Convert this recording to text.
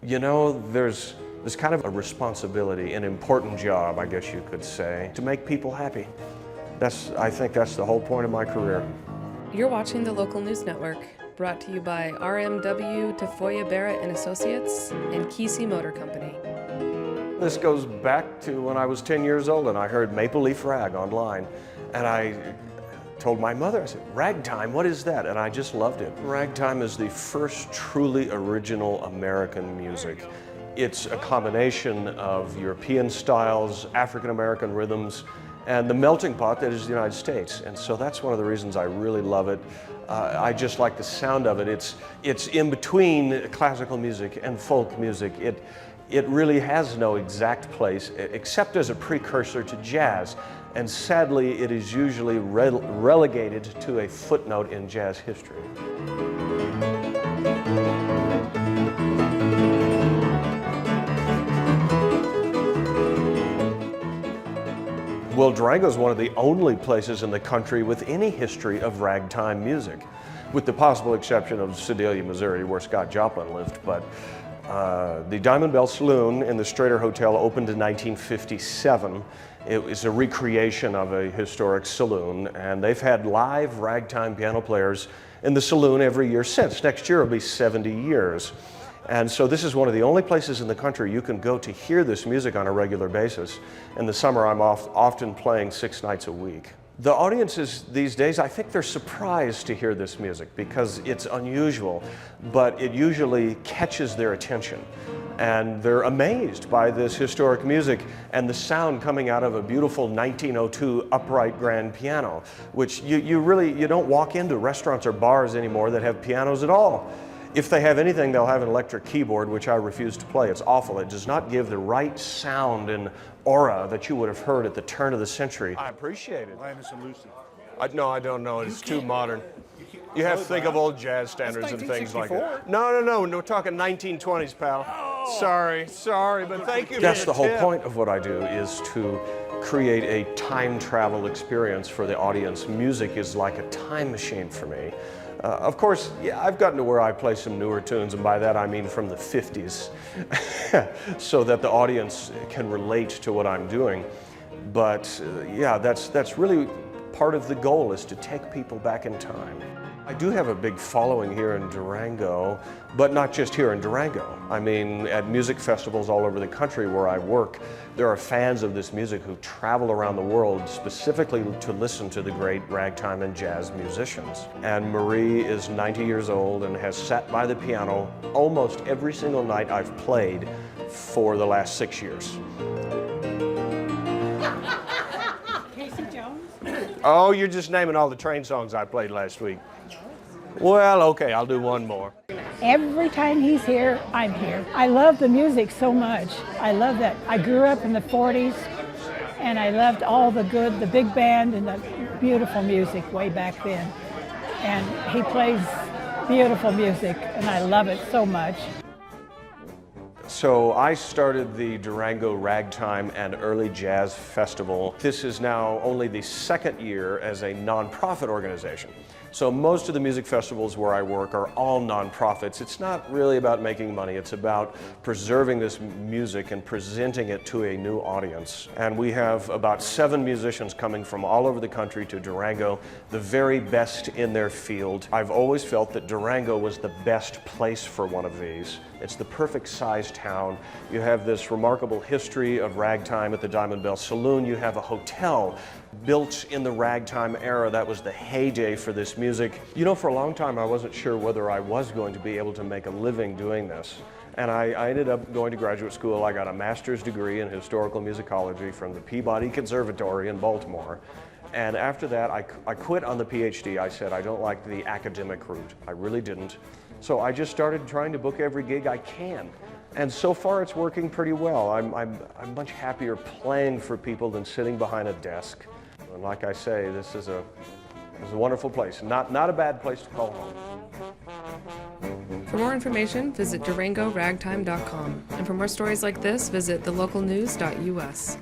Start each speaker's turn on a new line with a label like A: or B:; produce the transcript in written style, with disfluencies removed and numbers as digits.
A: You know, there's kind of a responsibility, an important job, I guess you could say, to make people happy. I think that's the whole point of my career.
B: You're watching the Local News Network, brought to you by RMW Tafoya Barrett and Associates and Kesey Motor Company.
A: This goes back to when I was 10 years old and I heard Maple Leaf Rag online. And I told my mother, I said, "Ragtime, what is that?" And I just loved it. Ragtime is the first truly original American music. It's a combination of European styles, African-American rhythms, and the melting pot that is the United States. And so that's one of the reasons I really love it. I just like the sound of it. It's in between classical music and folk music. It really has no exact place except as a precursor to jazz. And sadly, it is usually relegated to a footnote in jazz history. Well, Durango is one of the only places in the country with any history of ragtime music, with the possible exception of Sedalia, Missouri, where Scott Joplin lived. But the Diamond Bell Saloon in the Strater Hotel opened in 1957. It was a recreation of a historic saloon, and they've had live ragtime piano players in the saloon every year since. Next year will be 70 years. And so this is one of the only places in the country you can go to hear this music on a regular basis. In the summer, I'm often playing 6 nights a week. The audiences these days, I think they're surprised to hear this music because it's unusual, but it usually catches their attention. And they're amazed by this historic music and the sound coming out of a beautiful 1902 upright grand piano, which you don't walk into restaurants or bars anymore that have pianos at all. If they have anything, they'll have an electric keyboard, which I refuse to play. It's awful. It does not give the right sound and aura that you would have heard at the turn of the century. I appreciate it.
C: Linus and Lucy.
A: No, I don't know. It's too modern. You have to think of old jazz standards and things like that. No, we're talking 1920s, pal. Oh. Sorry, but thank you. That's the whole point of what I do, is to create a time travel experience for the audience. Music is like a time machine for me. Of course, yeah, I've gotten to where I play some newer tunes, and by that I mean from the 50s, so that the audience can relate to what I'm doing. But yeah, that's really part of the goal, is to take people back in time. I do have a big following here in Durango, but not just here in Durango. I mean, at music festivals all over the country where I work, there are fans of this music who travel around the world specifically to listen to the great ragtime and jazz musicians. And Marie is 90 years old and has sat by the piano almost every single night I've played for the last 6 years. Oh, you're just naming all the train songs I played last week. Well, okay, I'll do one more.
D: Every time he's here, I'm here. I love the music so much. I love that. I grew up in the 40s, and I loved all the big band and the beautiful music way back then. And he plays beautiful music, and I love it so much.
A: So I started the Durango Ragtime and Early Jazz Festival. This is now only the 2nd year as a nonprofit organization. So most of the music festivals where I work are all nonprofits. It's not really about making money. It's about preserving this music and presenting it to a new audience. And we have about 7 musicians coming from all over the country to Durango, the very best in their field. I've always felt that Durango was the best place for one of these. It's the perfect sized town. You have this remarkable history of ragtime at the Diamond Bell Saloon. You have a hotel built in the ragtime era. That was the heyday for this music. You know, for a long time I wasn't sure whether I was going to be able to make a living doing this. And I ended up going to graduate school. I got a master's degree in historical musicology from the Peabody Conservatory in Baltimore. And after that, I quit on the PhD. I said, I don't like the academic route. I really didn't. So I just started trying to book every gig I can. And so far it's working pretty well. I'm much happier playing for people than sitting behind a desk. And like I say, this is a wonderful place. Not a bad place to call home.
B: For more information, visit DurangoRagtime.com. And for more stories like this, visit thelocalnews.us.